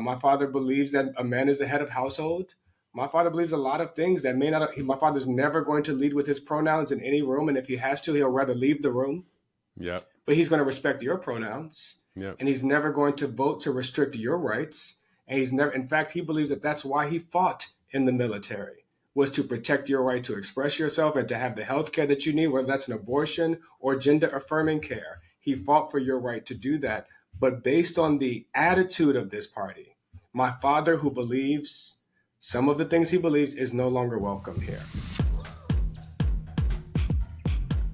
My father believes that a man is the head of household. My father believes a lot of things that may not. My father's never going to lead with his pronouns in any room, and if he has to, he'll rather leave the room. Yep. But he's going to respect your pronouns, Yep. and he's never going to vote to restrict your rights. And he's never. In fact, he believes that that's why he fought in the military, was to protect your right to express yourself and to have the health care that you need, whether that's an abortion or gender affirming care. He fought for your right to do that. But based on the attitude of this party, my father, who believes some of the things he believes, is no longer welcome here.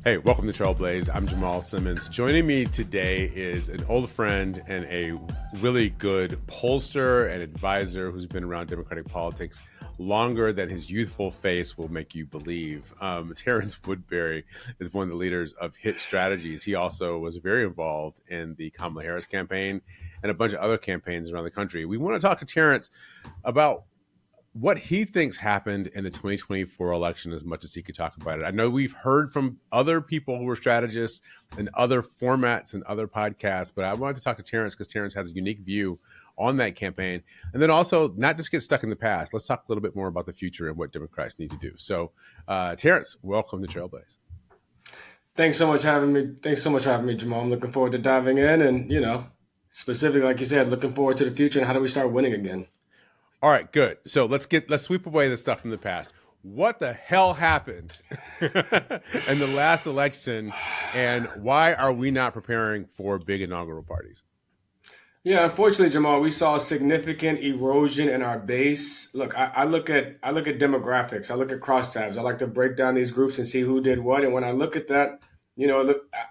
Hey, welcome to Trailblaze. I'm Jamal Simmons. Joining me today is an old friend and a really good pollster and advisor who's been around Democratic politics longer than his youthful face will make you believe. Terrance Woodbury is one of the leaders of HIT Strategies. He also was very involved in the Kamala Harris campaign and a bunch of other campaigns around the country. We want to talk to Terrance about what he thinks happened in the 2024 election as much as he could talk about it. I know we've heard from other people who are strategists in other formats and other podcasts, but I wanted to talk to Terrance because Terrance has a unique view on that campaign. And then also not just get stuck in the past. Let's talk a little bit more about the future and what Democrats need to do. So Terrance, welcome to Trailblaze. Thanks so much for having me. Thanks so much for having me, Jamal. I'm looking forward to diving in and, specifically, like you said, looking forward to the future and how do we start winning again? All right, good. So let's sweep away the stuff from the past. What the hell happened in the last election, and why are we not preparing for big inaugural parties? Yeah, unfortunately, Jamal, we saw significant erosion in our base. Look, I look at demographics. I look at crosstabs. I like to break down these groups and see who did what. And when I look at that,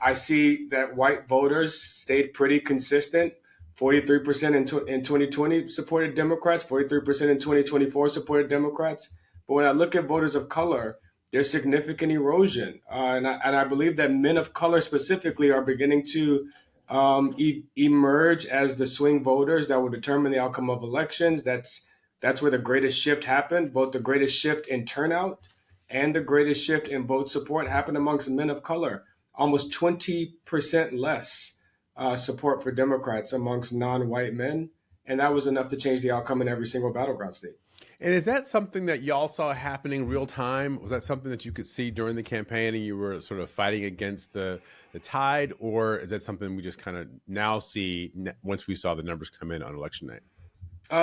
I see that white voters stayed pretty consistent. 43% in 2020 supported Democrats, 43% in 2024 supported Democrats. But when I look at voters of color, there's significant erosion. And I believe that men of color specifically are beginning to emerge as the swing voters that will determine the outcome of elections. That's where the greatest shift happened. Both the greatest shift in turnout and the greatest shift in vote support happened amongst men of color. Almost 20% less support for Democrats amongst non-white men. And that was enough to change the outcome in every single battleground state. And is that something that y'all saw happening real time? Was that something that you could see during the campaign and you were sort of fighting against the tide? Or is that something we just kind of now see once we saw the numbers come in on election night?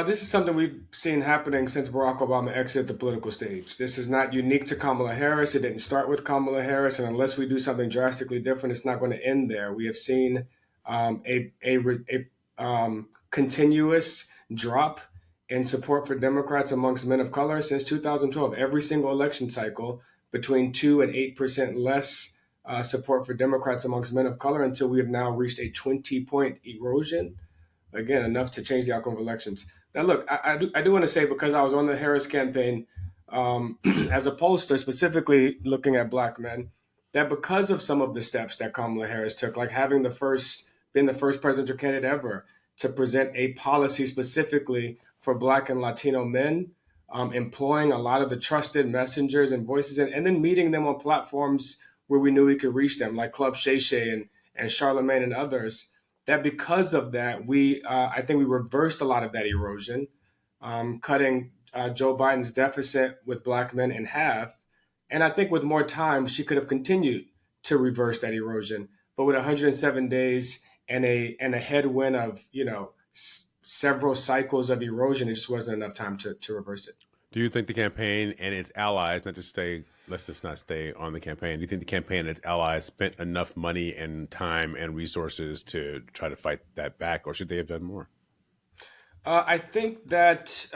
This is something we've seen happening since Barack Obama exited the political stage. This is not unique to Kamala Harris. It didn't start with Kamala Harris. And unless we do something drastically different, it's not going to end there. We have seen a continuous drop in support for Democrats amongst men of color since 2012. Every single election cycle, between 2 and 8% less support for Democrats amongst men of color until we have now reached a 20-point erosion. Again, enough to change the outcome of elections. Now, look, I do want to say, because I was on the Harris campaign as a pollster, specifically looking at Black men, that because of some of the steps that Kamala Harris took, like having been the first presidential candidate ever to present a policy specifically for Black and Latino men, employing a lot of the trusted messengers and voices, and then meeting them on platforms where we knew we could reach them, like Club Shay Shay and Charlemagne and others, that because of that, I think we reversed a lot of that erosion, cutting Joe Biden's deficit with Black men in half. And I think with more time, she could have continued to reverse that erosion. But with 107 days and a headwind of, several cycles of erosion, it just wasn't enough time to reverse it. Do you think the campaign and its allies, let's just not stay on the campaign. Do you think the campaign and its allies spent enough money and time and resources to try to fight that back, or should they have done more? I think that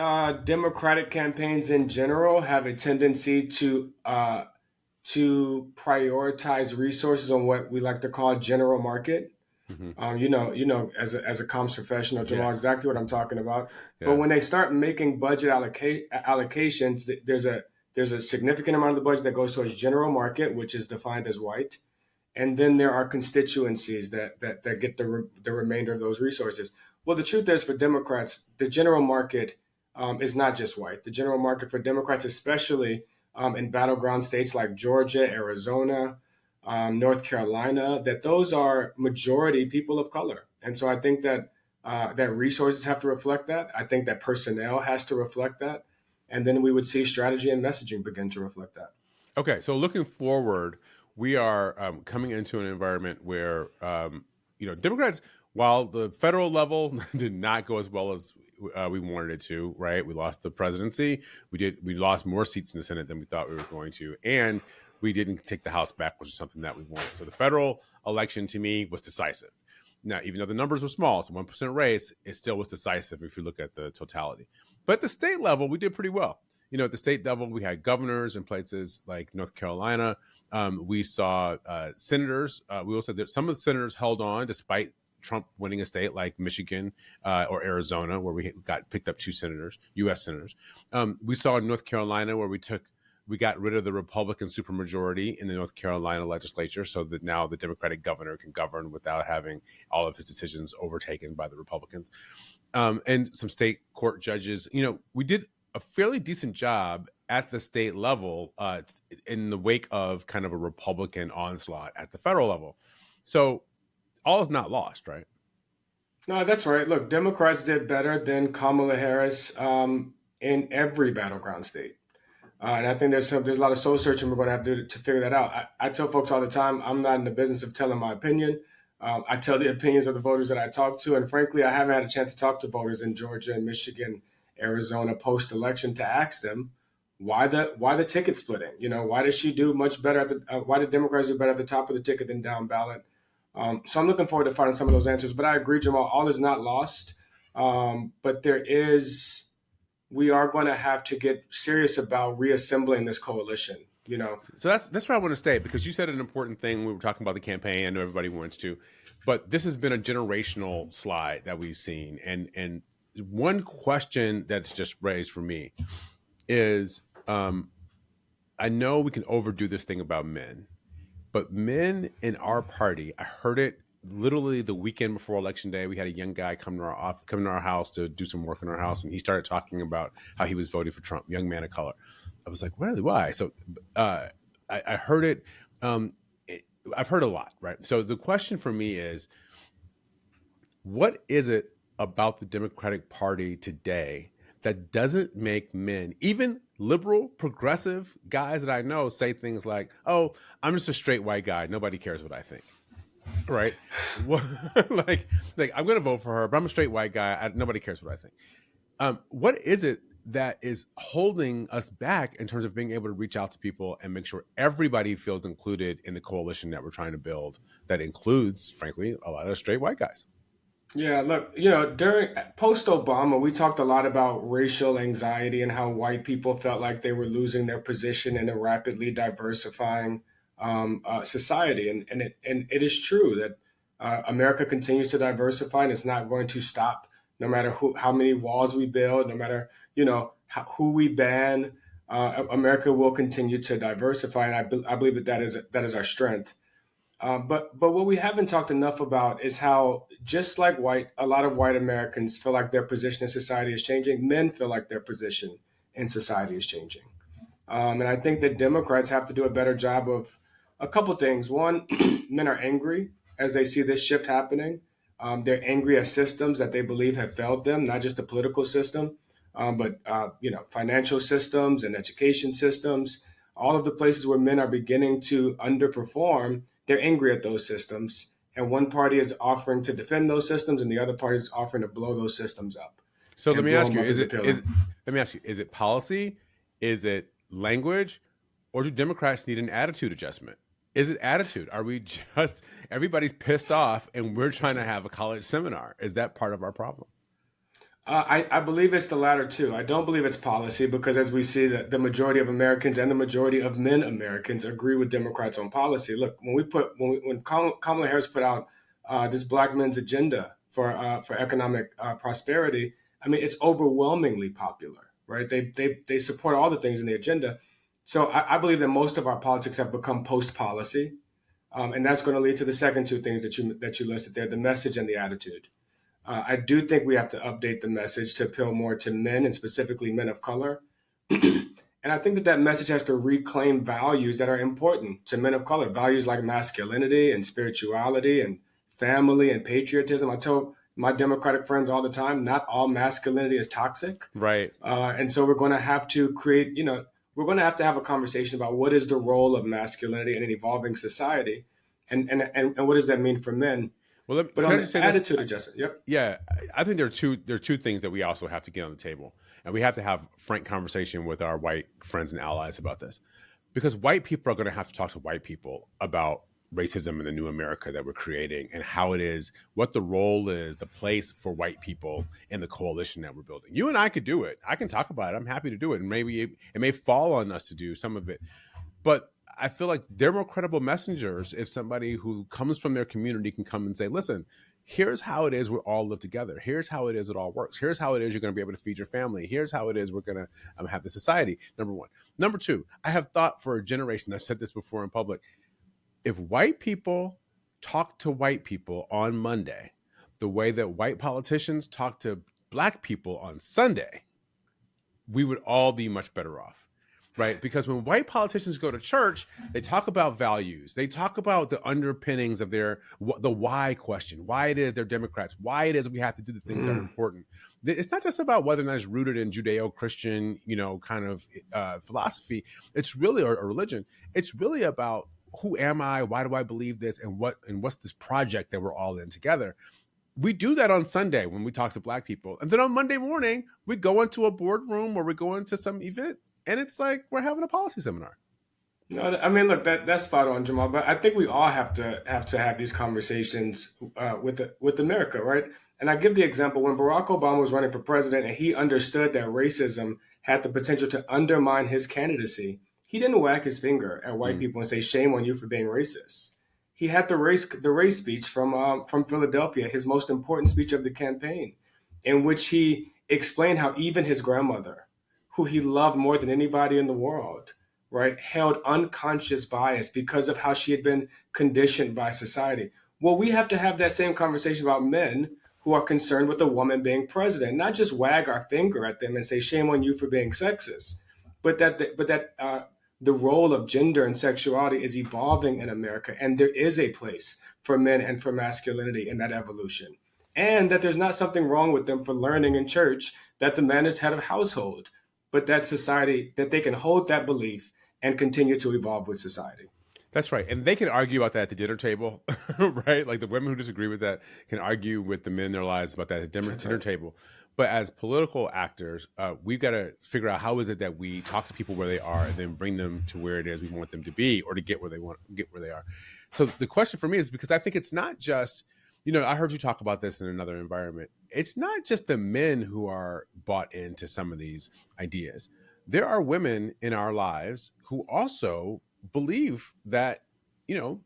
Democratic campaigns in general have a tendency to prioritize resources on what we like to call general market. Mm-hmm. As a comms professional, Jamal, yes, exactly what I'm talking about. Yes. But when they start making budget allocations, there's a significant amount of the budget that goes towards general market, which is defined as white, and then there are constituencies that get the remainder of those resources. Well, the truth is, for Democrats, the general market is not just white. The general market for Democrats, especially in battleground states like Georgia, Arizona, North Carolina, that those are majority people of color. And so I think that that resources have to reflect that. I think that personnel has to reflect that. And then we would see strategy and messaging begin to reflect that. Okay, so looking forward, we are coming into an environment where Democrats, while the federal level did not go as well as we wanted it to, right? We lost the presidency. We lost more seats in the Senate than we thought we were going to, and we didn't take the House back, which is something that we wanted. So the federal election to me was decisive. Now, even though the numbers were small, it's a 1% race, it still was decisive if you look at the totality. But at the state level, we did pretty well. At the state level, we had governors in places like North Carolina. We saw senators. We also did, some of the senators held on despite Trump winning a state like Michigan or Arizona, where we picked up 2 senators, U.S. senators. We saw in North Carolina where we got rid of the Republican supermajority in the North Carolina legislature, so that now the Democratic governor can govern without having all of his decisions overtaken by the Republicans. And some state court judges. We did a fairly decent job at the state level in the wake of kind of a Republican onslaught at the federal level. So all is not lost, right? No, that's right. Look, Democrats did better than Kamala Harris in every battleground state. And I think there's a lot of soul searching we're going to have to do to figure that out. I tell folks all the time, I'm not in the business of telling my opinion. I tell the opinions of the voters that I talk to. And frankly, I haven't had a chance to talk to voters in Georgia and Michigan, Arizona post-election to ask them why the ticket splitting. Why does she do much better why did Democrats do better at the top of the ticket than down ballot? So I'm looking forward to finding some of those answers. But I agree, Jamal, all is not lost. But we are going to have to get serious about reassembling this coalition. So that's where I want to stay, because you said an important thing. We were talking about the campaign. I know everybody wants to, but this has been a generational slide that we've seen. And one question that's just raised for me is, I know we can overdo this thing about men, but men in our party, I heard it literally the weekend before Election Day. We had a young guy come to our house to do some work in our house, and he started talking about how he was voting for Trump, young man of color. I was like, really? Why? So I heard it. I've heard a lot, right? So the question for me is, what is it about the Democratic Party today that doesn't make men, even liberal, progressive guys that I know, say things like, oh, I'm just a straight white guy. Nobody cares what I think. Right? like I'm going to vote for her, but I'm a straight white guy. Nobody cares what I think. What is it that is holding us back in terms of being able to reach out to people and make sure everybody feels included in the coalition that we're trying to build, that includes, frankly, a lot of straight white guys? Yeah, look, during post-Obama, we talked a lot about racial anxiety and how white people felt like they were losing their position in a rapidly diversifying society. And it is true that America continues to diversify, and it's not going to stop no matter how many walls we build, no matter, who we ban. America will continue to diversify, and I believe that is our strength. But what we haven't talked enough about is how, just like a lot of white Americans feel like their position in society is changing, men feel like their position in society is changing. And I think that Democrats have to do a better job of a couple things. One, men are angry as they see this shift happening. They're angry at systems that they believe have failed them, not just the political system, but financial systems and education systems. All of the places where men are beginning to underperform, they're angry at those systems. And one party is offering to defend those systems, and the other party is offering to blow those systems up. So let me ask you, is it policy? Is it language? Or do Democrats need an attitude adjustment? Is it attitude? Are we just, everybody's pissed off and we're trying to have a college seminar? Is that part of our problem? I believe it's the latter too. I don't believe it's policy, because as we see that the majority of Americans and the majority of men Americans agree with Democrats on policy. Look, when Kamala Harris put out this Black men's agenda for economic prosperity, I mean, it's overwhelmingly popular, right? They support all the things in the agenda. So I believe that most of our politics have become post policy, and that's going to lead to the second two things that you listed there: the message and the attitude. I do think we have to update the message to appeal more to men, and specifically men of color. And I think that message has to reclaim values that are important to men of color, values like masculinity and spirituality and family and patriotism. I tell my Democratic friends all the time, not all masculinity is toxic. Right. And so we're going to have to create, we're going to have a conversation about what is the role of masculinity in an evolving society, and what does that mean for men. Well, But can on I the just say this? attitude adjustment, yep. Yeah, I think there are two things that we also have to get on the table, and we have to have frank conversation with our white friends and allies about this, because white people are going to have to talk to white people about racism in the new America that we're creating and how it is, what the role is, the place for white people in the coalition that we're building. You and I could do it. I can talk about it. I'm happy to do it, and maybe it may fall on us to do some of it, but I feel like they're more credible messengers if somebody who comes from their community can come and say, listen, here's how it is we all live together. Here's how it is it all works. Here's how it is you're going to be able to feed your family. Here's how it is we're going to have the society, number one. Number two, I have thought for a generation, I've said this before in public, if white people talk to white people on Monday the way that white politicians talk to black people on Sunday, we would all be much better off. Right? Because when white politicians go to church, they talk about values. They talk about the underpinnings of the why question, why it is they're Democrats, why it is we have to do the things that are important. It's not just about whether or not it's rooted in Judeo-Christian, kind of philosophy. It's really, or religion. It's really about who am I? Why do I believe this? And what's this project that we're all in together? We do that on Sunday when we talk to black people. And then on Monday morning, we go into a boardroom or we go into some event, and it's like we're having a policy seminar. No, I mean, look, that's spot on, Jamal. But I think we all have these conversations with America, right? And I give the example when Barack Obama was running for president, and he understood that racism had the potential to undermine his candidacy. He didn't whack his finger at white people and say, "Shame on you for being racist." He had the race speech from Philadelphia, his most important speech of the campaign, in which he explained how even his grandmother, who he loved more than anybody in the world, right, held unconscious bias because of how she had been conditioned by society. Well, we have to have that same conversation about men who are concerned with a woman being president, not just wag our finger at them and say, "Shame on you for being sexist," but that the role of gender and sexuality is evolving in America, and there is a place for men and for masculinity in that evolution, and that there's not something wrong with them for learning in church that the man is head of household, but that society, that they can hold that belief and continue to evolve with society. That's right. And they can argue about that at the dinner table, right? Like the women who disagree with that can argue with the men in their lives about that at the dinner table. But as political actors, we've got to figure out how is it that we talk to people where they are and then bring them to where it is we want them to be or to get where they are. So the question for me is, because I think it's not just, I heard you talk about this in another environment. It's not just the men who are bought into some of these ideas. There are women in our lives who also believe that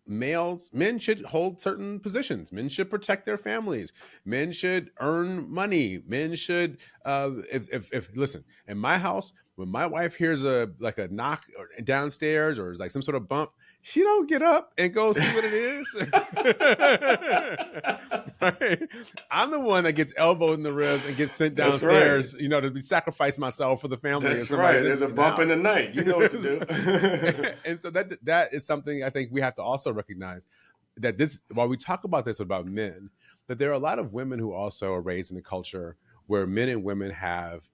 men should hold certain positions, men should protect their families, men should earn money, men should if listen, in my house, when my wife hears a knock downstairs or like some sort of bump, she don't get up and go see what it is. Right? I'm the one that gets elbowed in the ribs and gets sent downstairs, right, to be sacrifice myself for the family. That's right. There's a bump in the night. You know what to do. And so that is something I think we have to also recognize, that this, while we talk about this about men, that there are a lot of women who also are raised in a culture where men and women have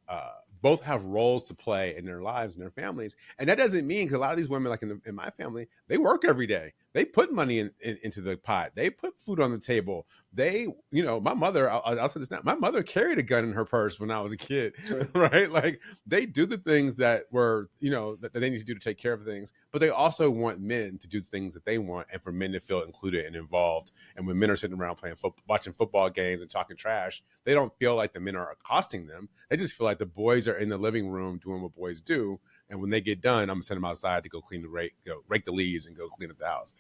both have roles to play in their lives and their families. And that doesn't mean, because a lot of these women, like in my family, they work every day. They put money into the pot. They put food on the table. They, my mother, I'll say this now, my mother carried a gun in her purse when I was a kid, right? Like they do the things that were, that they need to do to take care of things, but they also want men to do things that they want and for men to feel included and involved. And when men are sitting around watching football games and talking trash, they don't feel like the men are accosting them. They just feel like the boys are in the living room doing what boys do. And when they get done, I'm gonna send them outside to go rake the leaves and go clean up the house.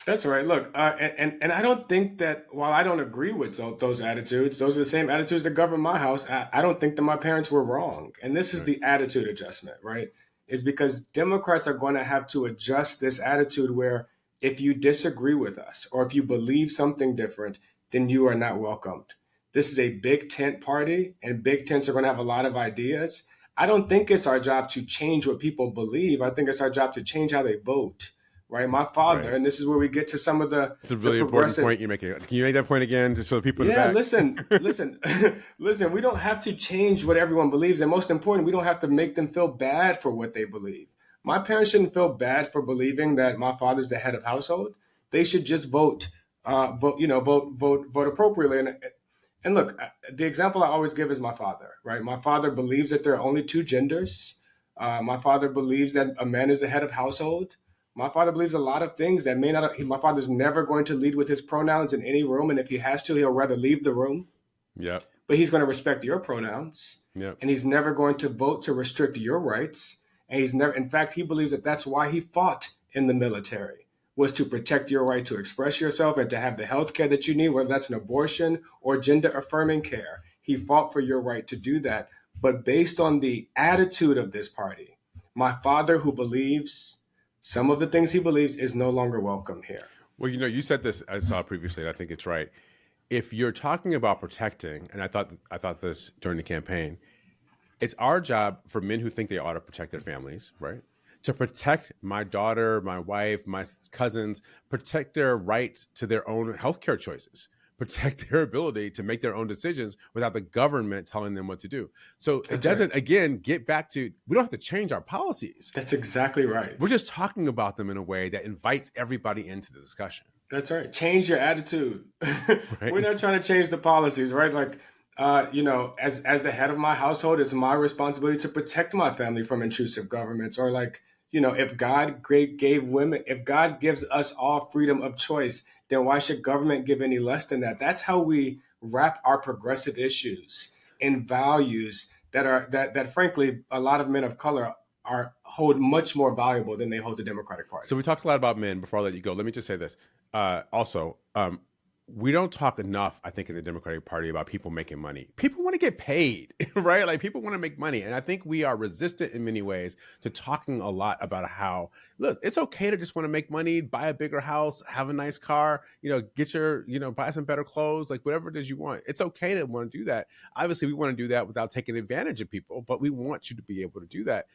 That's right. Look, and I don't think that, while I don't agree with those attitudes, those are the same attitudes that govern my house. I don't think that my parents were wrong. And this is the attitude adjustment, right? Is because Democrats are going to have to adjust this attitude where if you disagree with us or if you believe something different, then you are not welcomed. This is a big tent party, and big tents are going to have a lot of ideas. I don't think it's our job to change what people believe. I think it's our job to change how they vote, right? My father, Right. and this is where we get to some of It's a the really important progressive. point you're making. Can you make that point again, just so the people in Yeah, the listen, back? listen, listen. We don't have to change what everyone believes, and most important, we don't have to make them feel bad for what they believe. My parents shouldn't feel bad for believing that my father's the head of household. They should just vote appropriately. And look, the example I always give is my father, right? My father believes that there are only two genders. My father believes that a man is the head of household. My father believes a lot of things that may not. My father's never going to lead with his pronouns in any room, and if he has to, he'll rather leave the room. Yep. But he's going to respect your pronouns, Yep. and he's never going to vote to restrict your rights. And he's never. In fact, he believes that that's why he fought in the military, was to protect your right to express yourself and to have the health care that you need, whether that's an abortion or gender affirming care. He fought for your right to do that. But based on the attitude of this party, my father, who believes some of the things he believes, is no longer welcome here. Well, you said this I saw previously, and I think it's right. If you're talking about protecting, and I thought this during the campaign, it's our job for men who think they ought to protect their families, right? To protect my daughter, my wife, my cousins, protect their rights to their own healthcare choices, protect their ability to make their own decisions without the government telling them what to do. So it doesn't, again, get back to, we don't have to change our policies. That's exactly right. We're just talking about them in a way that invites everybody into the discussion. That's right. Change your attitude. Right. We're not trying to change the policies, right? Like, as the head of my household, it's my responsibility to protect my family from intrusive governments. Or like, if if God gives us all freedom of choice, then why should government give any less than that? That's how we wrap our progressive issues in values that frankly a lot of men of color are hold much more valuable than they hold the Democratic Party. So we talked a lot about men. Before I let you go, let me just say this. Also, we don't talk enough, I think, in the Democratic Party about people making money. People want to get paid, right? Like people want to make money. And I think we are resistant in many ways to talking a lot about how, look, it's okay to just want to make money, buy a bigger house, have a nice car, get your, buy some better clothes, like whatever it is you want. It's okay to want to do that. Obviously, we want to do that without taking advantage of people, but we want you to be able to do that.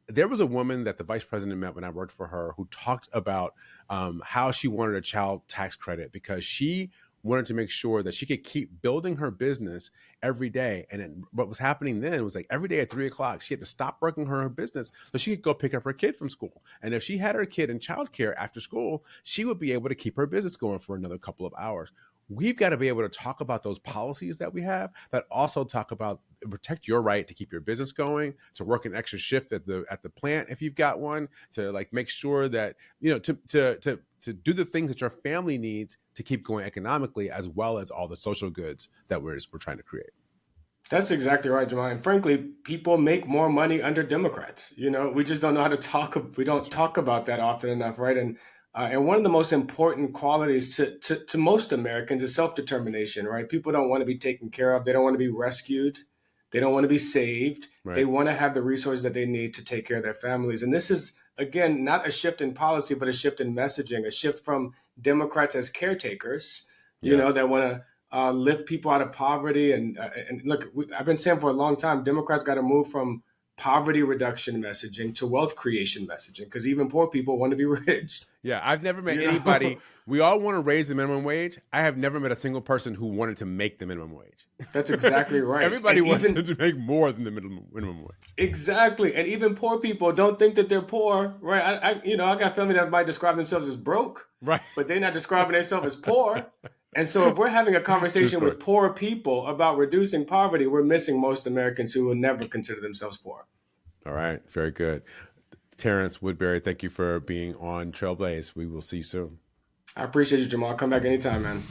There was a woman that the vice president met when I worked for her who talked about how she wanted a child tax credit because she wanted to make sure that she could keep building her business every day. And what was happening then was like every day at 3:00, she had to stop working her business so she could go pick up her kid from school. And if she had her kid in childcare after school, she would be able to keep her business going for another couple of hours. We've got to be able to talk about those policies that we have that also talk about protect your right to keep your business going, to work an extra shift at the plant if you've got one, to like make sure that to do the things that your family needs to keep going economically, as well as all the social goods that we're trying to create. That's exactly right, Jamal. And frankly, people make more money under Democrats. We just don't know how to talk. We don't talk about that often enough, right? And one of the most important qualities to most Americans is self-determination, right? People don't want to be taken care of. They don't want to be rescued. They don't want to be saved. Right. They want to have the resources that they need to take care of their families. And this is, again, not a shift in policy, but a shift in messaging, a shift from Democrats as caretakers, that want to lift people out of poverty. And look, I've been saying for a long time, Democrats got to move from poverty reduction messaging to wealth creation messaging, because even poor people want to be rich. Yeah, I've never met anybody. We all want to raise the minimum wage. I have never met a single person who wanted to make the minimum wage. That's exactly right. Everybody wants to make more than the minimum wage. Exactly. And even poor people don't think that they're poor, right? I got family that might describe themselves as broke, right? But they're not describing themselves as poor. And so if we're having a conversation with poor people about reducing poverty, we're missing most Americans who will never consider themselves poor. All right. Very good. Terrance Woodbury, thank you for being on Trailblaze. We will see you soon. I appreciate you, Jamal. Come back anytime, man.